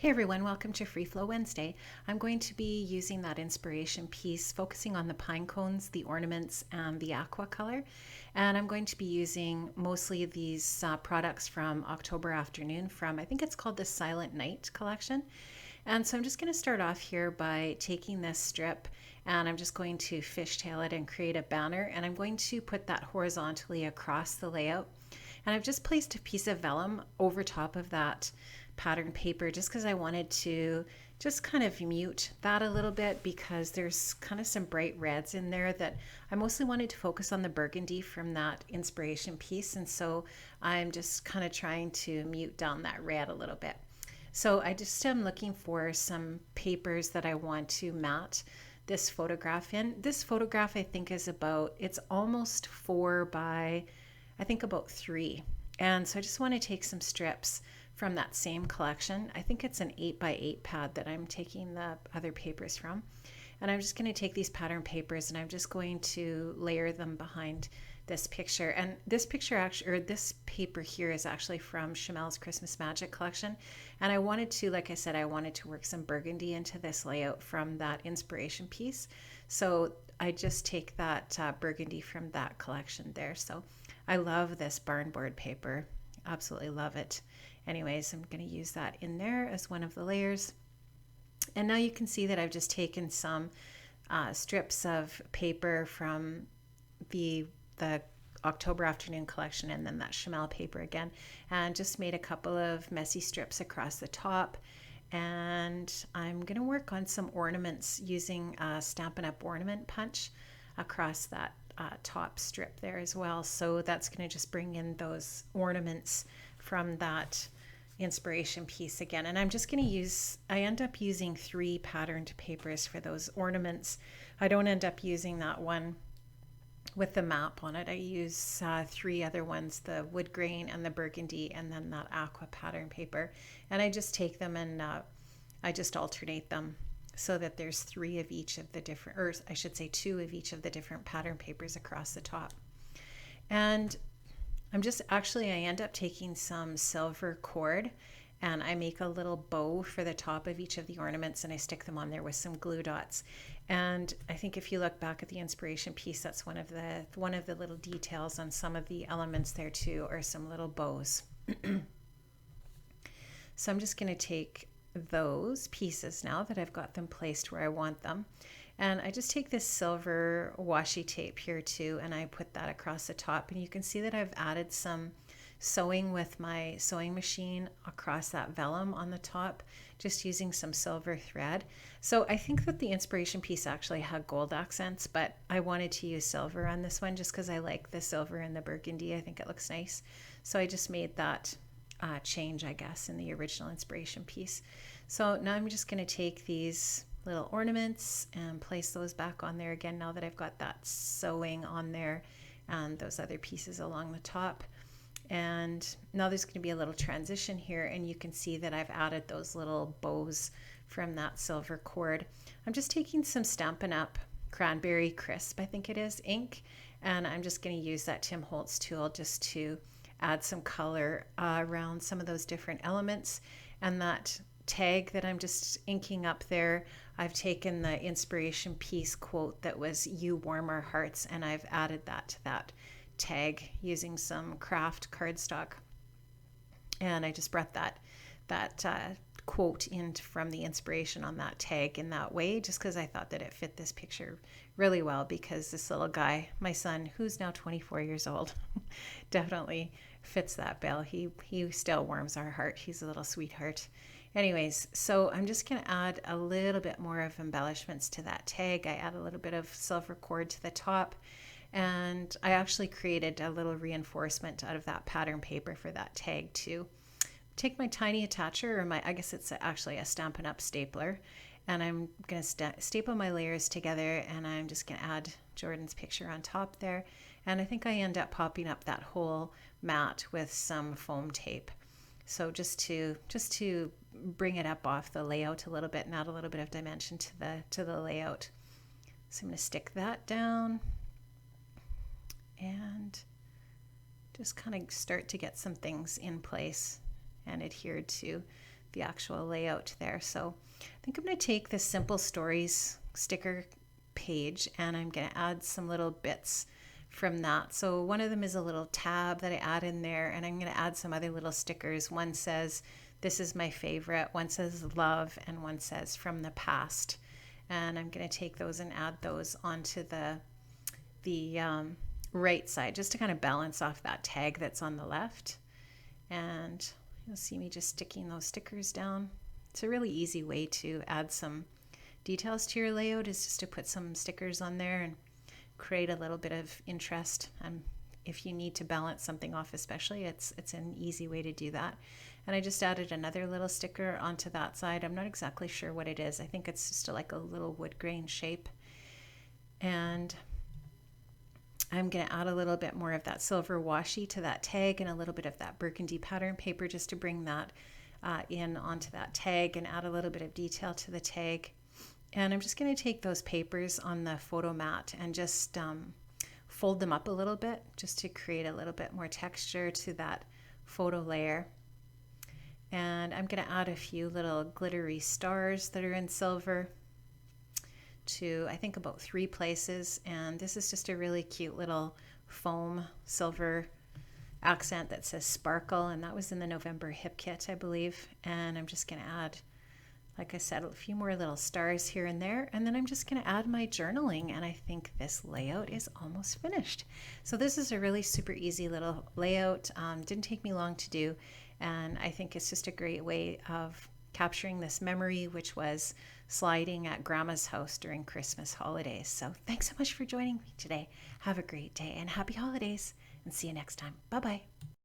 Hey everyone, welcome to Free Flow Wednesday. I'm going to be using that inspiration piece, focusing on the pine cones, the ornaments, and the aqua color. And I'm going to be using mostly these products from October Afternoon from, I think it's called the Silent Night collection. And so I'm just going to start off here by taking this strip and I'm just going to fishtail it and create a banner. And I'm going to put that horizontally across the layout. And I've just placed a piece of vellum over top of that pattern paper just because I wanted to just kind of mute that a little bit because there's kind of some bright reds in there that I mostly wanted to focus on the burgundy from that inspiration piece. And so I'm just kind of trying to mute down that red a little bit. So I just am looking for some papers that I want to mat this photograph in. This photograph I think is it's almost 4 by I think about 3. And so I just want to take some strips from that same collection. I think it's an 8 by 8 pad that I'm taking the other papers from. And I'm just going to take these pattern papers and I'm just going to layer them behind this picture. And this picture actually, or this paper here is actually from Chamel's Christmas Magic collection. And I wanted to, like I said, I wanted to work some burgundy into this layout from that inspiration piece. So I just take that burgundy from that collection there. So I love this barn board paper. Absolutely love it. Anyways, I'm going to use that in there as one of the layers. And now you can see that I've just taken some strips of paper from the October Afternoon collection and then that Chamel paper again, and just made a couple of messy strips across the top. And I'm going to work on some ornaments using Stampin' Up! Ornament punch across that top strip there as well. So that's going to just bring in those ornaments from that inspiration piece again. And I'm just going to I end up using 3 patterned papers for those ornaments. I don't end up using that one with the map on it. I use 3 other ones, the wood grain and the burgundy and then that aqua pattern paper. And I just take them and I just alternate them so that there's 3 of each of the different, or I should say 2 of each of the different pattern papers across the top. And I end up taking some silver cord and I make a little bow for the top of each of the ornaments and I stick them on there with some glue dots. And I think if you look back at the inspiration piece, that's one of the little details on some of the elements there too, are some little bows. So I'm just going to take those pieces now that I've got them placed where I want them. And I just take this silver washi tape here too, and I put that across the top. And you can see that I've added some sewing with my sewing machine across that vellum on the top, just using some silver thread. So I think that the inspiration piece actually had gold accents, but I wanted to use silver on this one just because I like the silver and the burgundy. I think it looks nice. So I just made that change, I guess, in the original inspiration piece. So now I'm just going to take these little ornaments and place those back on there again now that I've got that sewing on there and those other pieces along the top. And now there's going to be a little transition here and you can see that I've added those little bows from that silver cord. I'm just taking some Stampin' Up! Cranberry Crisp, I think it is, ink, and I'm just going to use that Tim Holtz tool just to add some color around some of those different elements. And that tag that I'm just inking up there, I've taken the inspiration piece quote that was "You warm our hearts" and I've added that to that tag using some craft cardstock. And I just brought that quote in from the inspiration on that tag in that way, just because I thought that it fit this picture really well, because this little guy, my son, who's now 24 years old, definitely fits that bill. He still warms our heart. He's a little sweetheart. Anyways, so I'm just going to add a little bit more of embellishments to that tag. I add a little bit of silver cord to the top, and I actually created a little reinforcement out of that pattern paper for that tag too. Take my tiny attacher, or I guess it's actually a Stampin' Up! Stapler, and I'm going to staple my layers together, and I'm just going to add Jordan's picture on top there. And I think I end up popping up that whole mat with some foam tape. So just to bring it up off the layout a little bit and add a little bit of dimension to the layout. So I'm going to stick that down and just kind of start to get some things in place and adhered to the actual layout there. So I think I'm going to take this Simple Stories sticker page and I'm going to add some little bits from that. So one of them is a little tab that I add in there, and I'm going to add some other little stickers. One says, "This is my favorite," one says "Love," and one says "From the Past." And I'm going to take those and add those onto the right side, just to kind of balance off that tag that's on the left. And you'll see me just sticking those stickers down. It's a really easy way to add some details to your layout, is just to put some stickers on there and create a little bit of interest. If you need to balance something off especially, it's an easy way to do that. And I just added another little sticker onto that side. I'm not exactly sure what it is. I think it's just like a little wood grain shape. And I'm going to add a little bit more of that silver washi to that tag and a little bit of that burgundy pattern paper just to bring that in onto that tag and add a little bit of detail to the tag. And I'm just going to take those papers on the photo mat and just fold them up a little bit just to create a little bit more texture to that photo layer. And I'm going to add a few little glittery stars that are in silver to, I think, about 3 places. And this is just a really cute little foam silver accent that says sparkle, and that was in the November hip kit, I believe. And I'm just going to add, like I said, a few more little stars here and there, and then I'm just going to add my journaling, and I think this layout is almost finished. So this is a really super easy little layout. Didn't take me long to do, and I think it's just a great way of capturing this memory, which was sliding at Grandma's house during Christmas holidays. So thanks so much for joining me today. Have a great day and happy holidays, and see you next time. Bye-bye.